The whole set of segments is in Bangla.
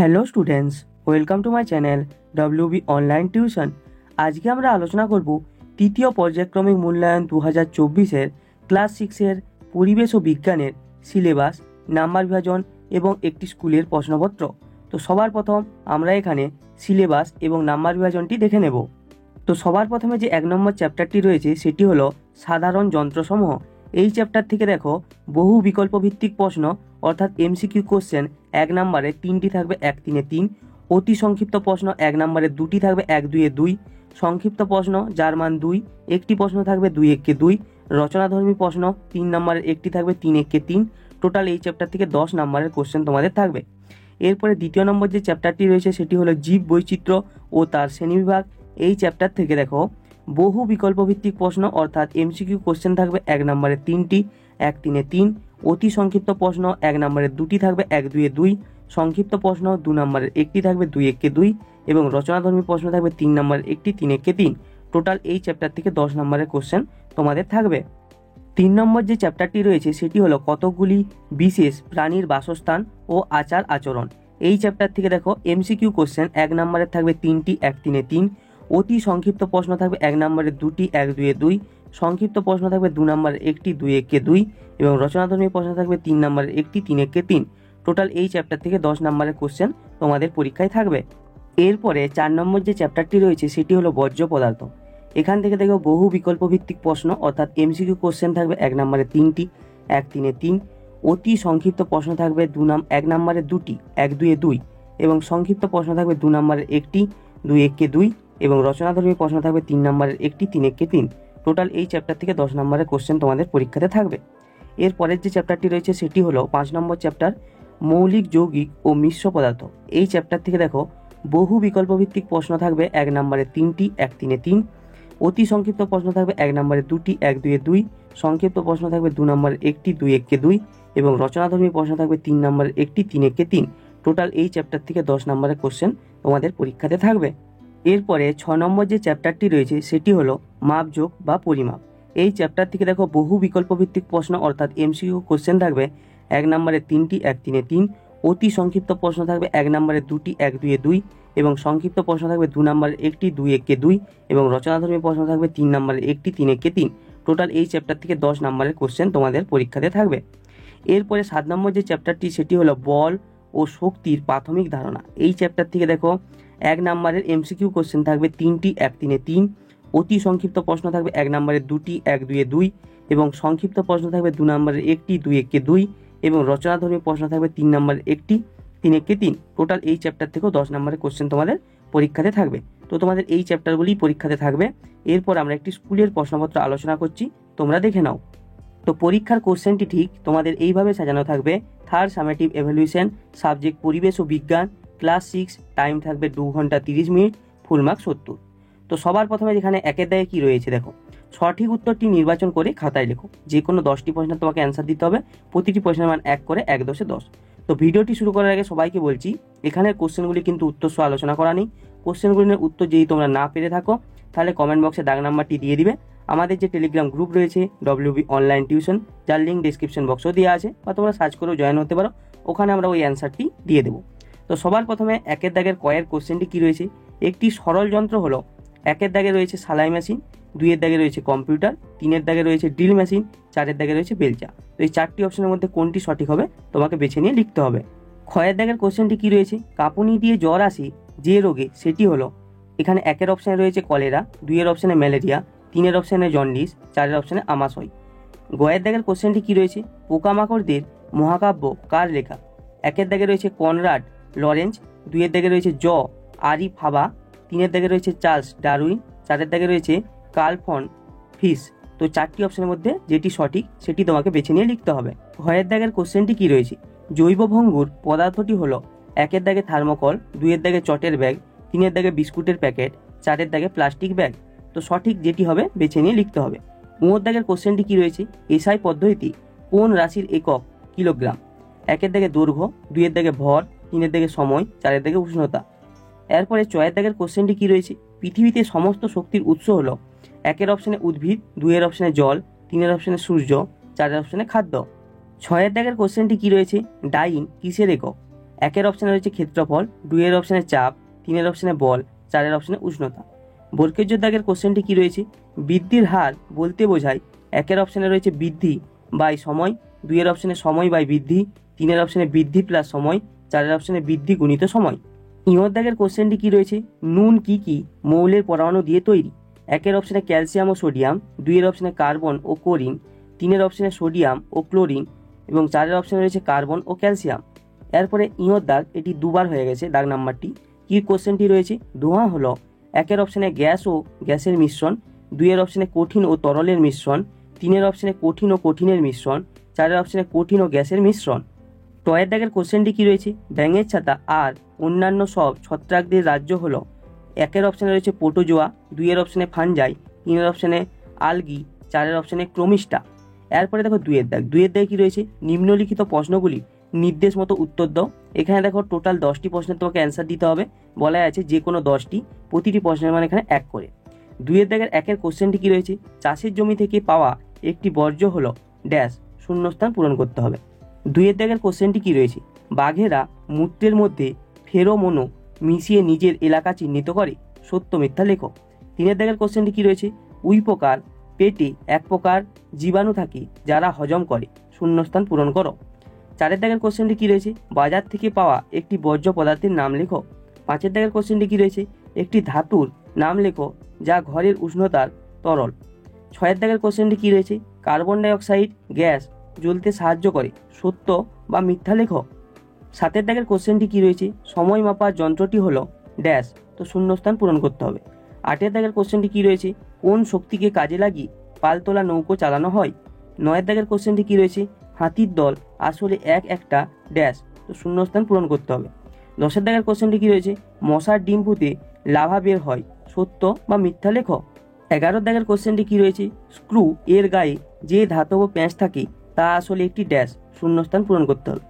Hello students, welcome to my channel WB online tuition. আজকে আমরা আলোচনা করব তৃতীয় পর্যায়ক্রমিক মূল্যায়ন 2024-এর ক্লাস 6-এর পরিবেশ ও বিজ্ঞানের সিলেবাস, নাম্বার বিভাজন এবং একটি স্কুলের প্রশ্নপত্র। তো সবার প্রথম আমরা এখানে সিলেবাস এবং নাম্বার বিভাজনটি দেখে নেব। তো সবার প্রথমে যে 1 নম্বর চ্যাপ্টারটি রয়েছে সেটি হলো সাধারণ যন্ত্রসমূহ। এই চ্যাপ্টার থেকে দেখো বহু বিকল্প ভিত্তিক প্রশ্ন অর্থাৎ এমসিকিউ কোশ্চেন 1 নম্বরে 3টি থাকবে 1-3-3, অতি সংক্ষিপ্ত প্রশ্ন 1 নম্বরে 2টি থাকবে 1-2-2, সংক্ষিপ্ত প্রশ্ন যার মান 2 একটি প্রশ্ন থাকবে 2-1-2, রচনাধর্মী প্রশ্ন 3 নম্বরের একটি থাকবে 3-1-3। টোটাল এই চ্যাপ্টার থেকে 10 নম্বরের কোশ্চেন তোমাদের থাকবে। এরপরে দ্বিতীয় নম্বর যে চ্যাপ্টারটি রয়েছে সেটি হলো জীব বৈচিত্র্য ও তার শ্রেণীবিভাগ। এই চ্যাপ্টার থেকে দেখো বহু বিকল্প ভিত্তিক প্রশ্ন অর্থাৎ এমসিকিউ কোশ্চেন থাকবে 1 নম্বরে 3টি 1-3-3, অতি সংক্ষিপ্ত প্রশ্ন 1 নম্বরে 2টি থাকবে 1-2-2, সংক্ষিপ্ত প্রশ্ন 2 নম্বরের একটি থাকবে 2-1-2 এবং রচনাধর্মী প্রশ্ন থাকবে 3 নম্বরের একটি 3-1-3। টোটাল এই চ্যাপ্টার থেকে 10 নম্বরের কোশ্চেন তোমাদের থাকবে। 3 নম্বর যে চ্যাপ্টারটি রয়েছে সেটি হলো কতকগুলি বিশেষ প্রাণীর বাসস্থান ও আচার আচরণ। এই চ্যাপ্টার থেকে দেখো এমসিকিউ কোশ্চেন 1 নম্বরের থাকবে 3টি 1-3-3, অতি সংক্ষিপ্ত প্রশ্ন থাকবে 1 নম্বরের 2টি 1-2-2, সংক্ষিপ্ত প্রশ্ন থাকবে 2 নম্বরের একটি 2-1-2 এবং রচনাধর্মী প্রশ্ন থাকবে 3 নম্বরের একটি 3-1-3। টোটাল এই চ্যাপ্টার থেকে 10 নম্বরের কোশ্চেন তোমাদের পরীক্ষায় থাকবে। এরপরে 4 নম্বর যে চ্যাপ্টারটি রয়েছে সেটি হলো বর্জ্য পদার্থ। এখান থেকে দেখো বহু বিকল্প ভিত্তিক প্রশ্ন অর্থাৎ এমসিকিউ কোশ্চেন থাকবে 1 নম্বরে 3টি 1-3-3, অতি সংক্ষিপ্ত প্রশ্ন থাকবে 1 নম্বরে 2টি 1-2-2 এবং সংক্ষিপ্ত প্রশ্ন থাকবে 2 নম্বরের একটি 2-1-2 এবং রচনাধর্মী প্রশ্ন থাকবে 3 নম্বরের একটি 3-1-3। টোটাল এই চ্যাপ্টার থেকে 10 নম্বরের কোশ্চেন তোমাদের পরীক্ষাতে থাকবে। এর পরের যে চ্যাপ্টারটি রয়েছে সেটি হলো 5 নম্বর চ্যাপ্টার মৌলিক যৌগিক ও মিশ্র পদার্থ। এই চ্যাপ্টার থেকে দেখো বহু বিকল্প ভিত্তিক প্রশ্ন থাকবে 1 নম্বরে 3টি 1-3-3, অতি সংক্ষিপ্ত প্রশ্ন থাকবে 1 নম্বরে 2টি 1-2-2, সংক্ষিপ্ত প্রশ্ন থাকবে 2 নম্বরের একটি 2-1-2 এবং রচনাধর্মী প্রশ্ন থাকবে 3 নম্বরের একটি 3-1-3। টোটাল এই চ্যাপ্টার থেকে 10 নম্বরের কোশ্চেন তোমাদের পরীক্ষাতে থাকবে। এরপরে 6 নম্বর যে চ্যাপ্টারটি রয়েছে সেটি হলো মাপজোক বা পরিমাপ। এই চ্যাপ্টার থেকে দেখো বহু বিকল্প ভিত্তিক প্রশ্ন অর্থাৎ এমসিকিউ কোশ্চেন থাকবে 1 নম্বরে 3টি 1-3-3, অতি সংক্ষিপ্ত প্রশ্ন থাকবে 1 নম্বরে 2টি 1-2-2 এবং সংক্ষিপ্ত প্রশ্ন থাকবে 2 নম্বরের একটি 2-1-2 এবং রচনাধর্মী প্রশ্ন থাকবে 3 নম্বরের একটি 3-1-3। টোটাল এই চ্যাপ্টার থেকে 10 নম্বরের কোশ্চেন তোমাদের পরীক্ষাতে থাকবে। এরপরে 7 নম্বর যে চ্যাপ্টারটি সেটি হলো বল ও শক্তির প্রাথমিক ধারণা। এই চ্যাপ্টার থেকে দেখো 1 নম্বরের এমসিকিউ কোশ্চেন থাকবে 3টি 1-3-3, অতি সংক্ষিপ্ত প্রশ্ন থাকবে 1 নম্বরের 2টি 1-2-2 এবং সংক্ষিপ্ত প্রশ্ন থাকবে 2 নম্বরের একটি 2-1-2 এবং রচনাধর্মী প্রশ্ন থাকবে 3 নম্বরের একটি 3-1-3। টোটাল এই চ্যাপ্টার থেকেও 10 নম্বরের কোশ্চেন তোমাদের পরীক্ষাতে থাকবে। তো তোমাদের এই চ্যাপ্টারগুলি পরীক্ষাতে থাকবে। এরপর আমরা একটি স্কুলের প্রশ্নপত্র আলোচনা করছি, তোমরা দেখে নাও। তো পরীক্ষার কোশ্চেনটি ঠিক তোমাদের এইভাবে সাজানো থাকবে। থার্ড সামেটিভ এভ্যালুয়েশন, সাবজেক্ট পরিবেশ ও বিজ্ঞান, ক্লাস 6, টাইম থাকবে 2 ঘন্টা 30 মিনিট, ফুল মার্ক 70। তো সবার প্রথমে যেখানে 1-এর দাগে কি রয়েছে দেখো, সঠিক উত্তরটি নির্বাচন করে খাতায় লেখো। যে কোনো 10টি প্রশ্নের তোমাকে অ্যান্সার দিতে হবে, প্রতিটি প্রশ্নের মান 1 করে 1 10 10। তো ভিডিওটি শুরু করার আগে সবাইকে বলছি এখানের কোশ্চেনগুলি কিন্তু উত্তর সহ আলোচনা করা নেই। কোশ্চেনগুলির উত্তর যদি তোমরা না পেরে থাকো তাহলে কমেন্ট বক্সে দাগ নাম্বারটি দিয়ে দিবে। আমাদের যে টেলিগ্রাম গ্রুপ রয়েছে ডব্লিউবি অনলাইন টিউশন, যার লিঙ্ক ডিসক্রিপশন বক্সেও দেওয়া আছে, বা তোমরা সার্চ করেও জয়েন হতে পারো, ওখানে আমরা ওই অ্যান্সারটি দিয়ে দেবো। তো সবার প্রথমে 1-এর দাগের কয়ের কোশ্চেনটি কী রয়েছে, একটি সরল যন্ত্র হলো 1-এর দাগে রয়েছে সালাই মেশিন, 2-এর দাগে রয়েছে কম্পিউটার, 3-এর দাগে রয়েছে ড্রিল মেশিন, 4-এর দাগে রয়েছে বেলচা। তো এই 4টি অপশনের মধ্যে কোনটি সঠিক হবে তোমাকে বেছে নিয়ে লিখতে হবে। ক্ষয়ের দাগের কোশ্চেনটি কী রয়েছে, কাঁপুনি দিয়ে জ্বর আসে যে রোগে সেটি হলো, এখানে 1-এর অপশানে রয়েছে কলেরা, 2-এর অপশানে ম্যালেরিয়া, 3-এর অপশানে জন্ডিস, 4-এর অপশানে আমাশয়। গয়ের দাগের কোশ্চেনটি কী রয়েছে, পোকামাকড়দের মহাকাব্য কার লেখা, 1-এর দাগে রয়েছে কনরাড লরেঞ্জ, 2-এর দাগে রয়েছে আরি ফাবা, 3-এর দাগে রয়েছে চার্লস ডারউইন, 4-এর দাগে রয়েছে কার্ল ফন ফিশ। তো 4টি অপশনের মধ্যে যেটি সঠিক সেটি তোমাকে বেছে নিয়ে লিখতে হবে। ঘয়ের দাগের কোশ্চেনটি কী রয়েছে, জৈব ভঙ্গুর পদার্থটি হলো, 1-এর দাগে থার্মোকল, 2-এর দাগে চটের ব্যাগ, 3-এর দাগে বিস্কুটের প্যাকেট, 4-এর দাগে প্লাস্টিক ব্যাগ। তো সঠিক যেটি হবে বেছে নিয়ে লিখতে হবে। মোর দাগের কোশ্চেনটি কী রয়েছে, এসআই পদ্ধতি কোন রাশির একক কিলোগ্রাম, 1-এর দাগে দৈর্ঘ্য, 2-এর দাগে ভর, 3-এর দাগে সময়, 4-এর দাগে উষ্ণতা। এরপরে 6-এর দাগের কোশ্চেনটি কী রয়েছে, পৃথিবীতে সমস্ত শক্তির উৎস হলো, 1-এর অপশানে উদ্ভিদ, 2-এর অপশানে জল, 3-এর অপশানে সূর্য, 4-এর অপশানে খাদ্য। 6-এর দাগের কোশ্চেনটি কী রয়েছে, ডাইন কিসের একক, 1-এর অপশানে রয়েছে ক্ষেত্রফল, 2-এর অপশানে চাপ, 3-এর অপশানে বল, 4-এর অপশানে উষ্ণতা। বর্গের দাগের কোশ্চেনটি কি রয়েছে? বৃদ্ধির হার বলতে বোঝায় 1-এর অপশানে রয়েছে বৃদ্ধি বাই সময়, 2-এর অপশানে সময় বাই বৃদ্ধি, 3-এর অপশানে বৃদ্ধি প্লাস সময়, 4-এর অপশানে বৃদ্ধি গুণিত সময়। ইঁহর দাগের কোশ্চেনটি কি রয়েছে? নুন কি কি মৌলের পরমাণু দিয়ে তৈরি? 1-এর অপশানে ক্যালসিয়াম ও সোডিয়াম, 2-এর অপশানে কার্বন ও ক্লোরিন, 3-এর অপশানে সোডিয়াম ও ক্লোরিন এবং 4-এর অপশানে রয়েছে কার্বন ও ক্যালসিয়াম। এরপরে ইঁহর দাগ, এটি দুবার হয়ে গেছে দাগ নাম্বারটি। কি কোশ্চেনটি রয়েছে? ধোঁয়া হলো 1-এর অপশানে গ্যাস ও গ্যাসের মিশ্রণ, 2-এর অপশানে কঠিন ও তরলের মিশ্রণ, 3-এর অপশানে কঠিন ও কঠিনের মিশ্রণ, 4-এর অপশানে কঠিন ও গ্যাসের মিশ্রণ। টয়ের দাগের কোশ্চেনটি কি রয়েছে? ব্যাঙের ছাতা আর অন্যান্য সব ছত্রাকদের রাজ্য হলো 1-এর অপশানে রয়েছে প্রোটোজোয়া, 2-এর অপশানে ফানজাই, 3-এর অপশানে আলগি, 4-এর অপশানে ক্রোমিস্টা। এরপরে দেখো 2-এর দাগে কি রয়েছে? নিম্নলিখিত প্রশ্নগুলি নির্দেশ মতো উত্তর দাও। এখানে দেখো টোটাল 10টি প্রশ্নের তোমাকে অ্যান্সার দিতে হবে। বলা আছে যে কোনো 10টি, প্রতিটি প্রশ্নের মানে এখানে 1 করে। 2-এর দাগের 1-এর কোশ্চেনটি কি রয়েছে? চাষের জমি থেকে পাওয়া একটি বর্জ্য হলো ড্যাশ, শূন্যস্থান পূরণ করতে হবে। 2-এর দাগের কোশ্চেনটি কি রয়েছে? বাঘেরা মূত্রের মধ্যে ফেরোমোন মিশিয়ে নিজের এলাকা চিহ্নিত করে, সত্য মিথ্যা লেখো। 3-এর দাগের কোশ্চেনটি কি রয়েছে? উইপোকার পেটে এক প্রকার জীবাণু থাকে যারা হজম করে, শূন্যস্থান পূরণ করো। 4-এর দাগের কোশ্চেনটি কি রয়েছে? বাজার থেকে পাওয়া একটি বর্জ্য পদার্থের নাম লেখো। 5-এর দাগের কোশ্চেনটি কি রয়েছে? একটি ধাতুর নাম লেখো যা ঘরের উষ্ণতার তরল। 6-এর দাগের কোশ্চেনটি কি রয়েছে? কার্বন ডাইঅক্সাইড গ্যাস জ্বলতে সাহায্য করে, সত্য বা মিথ্যা লেখো। 7-এর দাগের কোশ্চেনটি কি রয়েছে? সময় মাপার যন্ত্রটি হলো ড্যাশ, তো শূন্যস্থান পূরণ করতে হবে। 8-এর দাগের কোশ্চেনটি কি রয়েছে? কোন শক্তিকে কাজে লাগিয়ে পালতোলা নৌকো চালানো হয়? 9-এর দাগের কোশ্চেনটি কি রয়েছে? হাতির দল আসলে একটা ড্যাশ, তো শূন্যস্থান পূরণ করতে হবে। 10-এর দাগের কোশ্চেনটি কি রয়েছে? মশার ডিম ফুটে লাভা বের হয়, সত্য বা মিথ্যা লেখো। 11-এর দাগের কোশ্চেনটি কি রয়েছে? স্ক্রু এর গায়ে যে ধাতব প্যাঁচ থাকে তা আসলে একটি ড্যাশ, শূন্যস্থান পূরণ করতে হবে।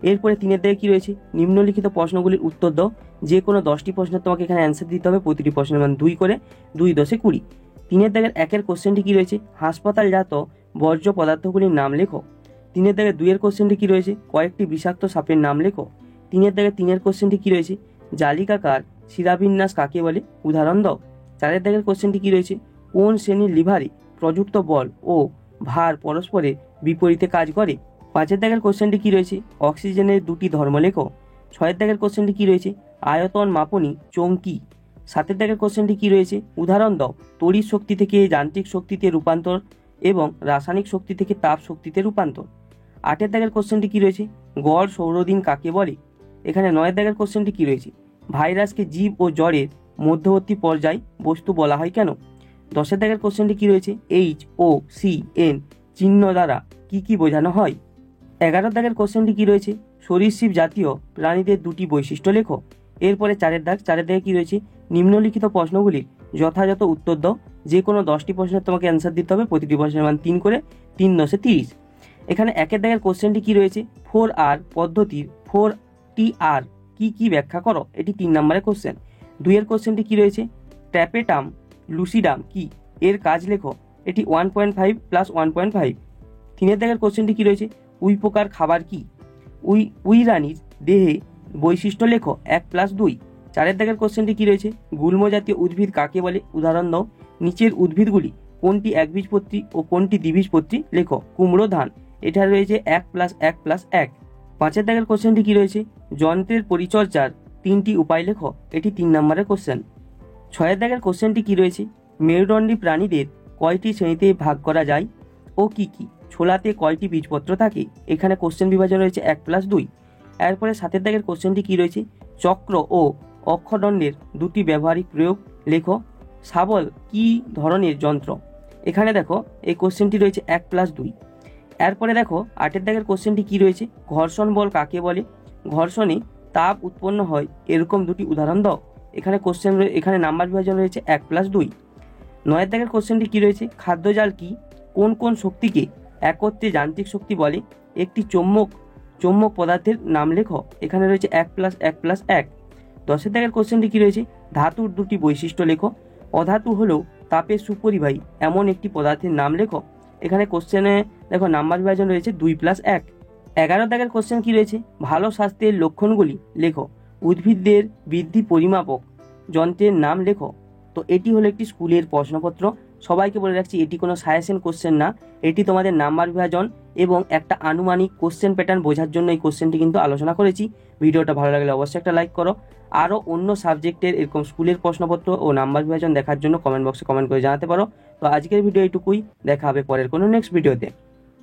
এরপরে 3-এর দাগে কি রয়েছে? নিম্নলিখিত প্রশ্নগুলির উত্তর দাও। যে কোনো 10টি প্রশ্নের তোমাকে এখানে অ্যান্সার দিতে হবে, প্রতিটি প্রশ্নের মান 2 করে, 2 10 20। 3-এর দাগের 1-এর কোশ্চেনটি কি রয়েছে? হাসপাতালজাত বর্জ্য পদার্থগুলির নাম লেখো। 3-এর দাগে 2-এর কোশ্চেনটি কি রয়েছে? কয়েকটি বিষাক্ত সাপের নাম লেখো। 3-এর দাগে 3-এর কোশ্চেনটি কি রয়েছে? জালিকাকার শিরাবিন্যাস কাকে বলে, উদাহরণ দাও। 4-এর দাগের কোশ্চেনটি কি রয়েছে? কোন শ্রেণীর লিভারে প্রযুক্ত বল ও ভার পরস্পরের বিপরীতে কাজ করে? 5-এর দাগের কোশ্চেনটি কি রয়েছে? অক্সিজেনের 2টি ধর্ম লেখো। 6-এর দাগের কোশ্চেনটি কি রয়েছে? আয়তন মাপনী চোঙ কি? 7-এর দাগের কোশ্চেনটি কি রয়েছে? উদাহরণ দাও। তড়িৎ শক্তি থেকে যান্ত্রিক শক্তিতে রূপান্তর এবং রাসায়নিক শক্তি থেকে তাপ শক্তিতে রূপান্তর। 8-এর দাগের কোশ্চেনটি কি রয়েছে? গড় সৌরদিন কাকে বলে? এখানে 9-এর দাগের কোশ্চেনটি কি রয়েছে? ভাইরাসকে জীব ও জড়ের মধ্যবর্তী পর্যায় বস্তু বলা হয় কেন? 10-এর দাগের কোশ্চেনটি কি রয়েছে? HOCN চিহ্ন দ্বারা কি কি বোঝানো হয়? 11-এর দাগের কোশ্চেনটি কি রয়েছে? সরীসৃপ জাতীয় প্রাণীদের 2টি বৈশিষ্ট্য লেখো। এরপরে 4-এর দাগে কি রয়েছে? নিম্নলিখিত প্রশ্নগুলির যথাযথ উত্তর দাও। যে কোনো 10টি প্রশ্নের তোমাকে অ্যান্সার দিতে হবে, প্রতিটি প্রশ্নের মান 3 করে, 3 10 30। এখানে 1-এর দাগের কোশ্চেনটি কি রয়েছে? 4R পদ্ধতির 4TR কি ব্যাখ্যা করো, এটি 3 নম্বরের কোশ্চেন। 2-এর কোশ্চেনটি কি রয়েছে? ট্র্যাপেটাম লুসিডাম কি, এর কাজ লেখো, এটি 1.5 + 1.5। 3-এর দাগের কোশ্চেনটি কি রয়েছে? উইপোকার খাবার কি? উইরানির দেহে বৈশিষ্ট্য লেখো, 1 + 2। 4-এর দাগের কোশ্চেনটি কি রয়েছে? গুল্ম জাতীয় উদ্ভিদ কাকে বলে, উদাহরণ দাও। নিচের উদ্ভিদগুলি কোনটি একবীজপত্রী ও কোনটি দ্বিবীজপত্রী লেখো। কুমড়ো ধান, এটা রয়েছে 1 + 1 + 1। 5-এর দাগের কোশ্চেনটি কি রয়েছে? যন্ত্রের পরিচর্যার 3টি উপায় লেখো, এটি 3 নম্বরের কোশ্চেন। 6-এর দাগের কোশ্চেনটি কি রয়েছে? মেরুদণ্ডী প্রাণীদের কয়টি শ্রেণীতে ভাগ করা যায় ও কি কি? ছোলাতে কয়টি বীজপত্র থাকে? এখানে কোশ্চেন বিভাজন রয়েছে 1 + 2। এরপরে 7-এর দাগের কোশ্চেনটি কি রয়েছে? চক্র ও অক্ষদণ্ডের 2টি ব্যবহারিক প্রয়োগ লেখো। শাবল কি ধরনের যন্ত্র? এখানে দেখো এই কোশ্চেনটি রয়েছে 1 + 2। এরপরে দেখো 8-এর দাগের কোশ্চেনটি কি রয়েছে? ঘর্ষণ বল কাকে বলে? ঘর্ষণে তাপ উৎপন্ন হয় এরকম 2টি উদাহরণ দাও। এখানে নাম্বার বিভাজন রয়েছে 1 + 2। 9-এর দাগের কোশ্চেনটি কি রয়েছে? খাদ্যজাল কি? কোন কোন শক্তিকে একত্রে যান্ত্রিক শক্তি বলে? একটি চৌম্বক পদার্থের নাম লেখো, এখানে রয়েছে 1 + 1 + 1। 10-এর দাগের কোশ্চেনটি কি রয়েছে? ধাতুর 2টি বৈশিষ্ট্য লেখো। অধাতু হলেও তাপের সুপরিবাহী এমন একটি পদার্থের নাম লেখো। এখানে কোশ্চেনে দেখো নাম্বার বিভাজন রয়েছে 2 + 1। 11 দাগের কোশ্চেন কি রয়েছে, ভালো স্বাস্থ্যের লক্ষণগুলি লেখো, উদ্ভিদদের বৃদ্ধি পরিমাপক যন্ত্রের নাম লেখো। তো এটি হলো একটি স্কুলের প্রশ্নপত্র। সবাইকে বলে রাখছি এটি কোনো সাজেশন কোশ্চেন না, এটি তোমাদের নাম্বার বিভাজন এবং একটা আনুমানিক কোশ্চেন প্যাটার্ন বোঝার জন্য এই কোশ্চেনটি কিন্তু আলোচনা করেছি। ভিডিওটা ভালো লাগলে অবশ্যই একটা লাইক করো। আরও অন্য সাবজেক্টের এরকম স্কুলের প্রশ্নপত্র ও নাম্বার বিভাজন দেখার জন্য কমেন্ট বক্সে কমেন্ট করে জানাতে পারো। তো আজকের ভিডিও এইটুকুই, দেখা হবে পরের কোনো নেক্সট ভিডিওতে।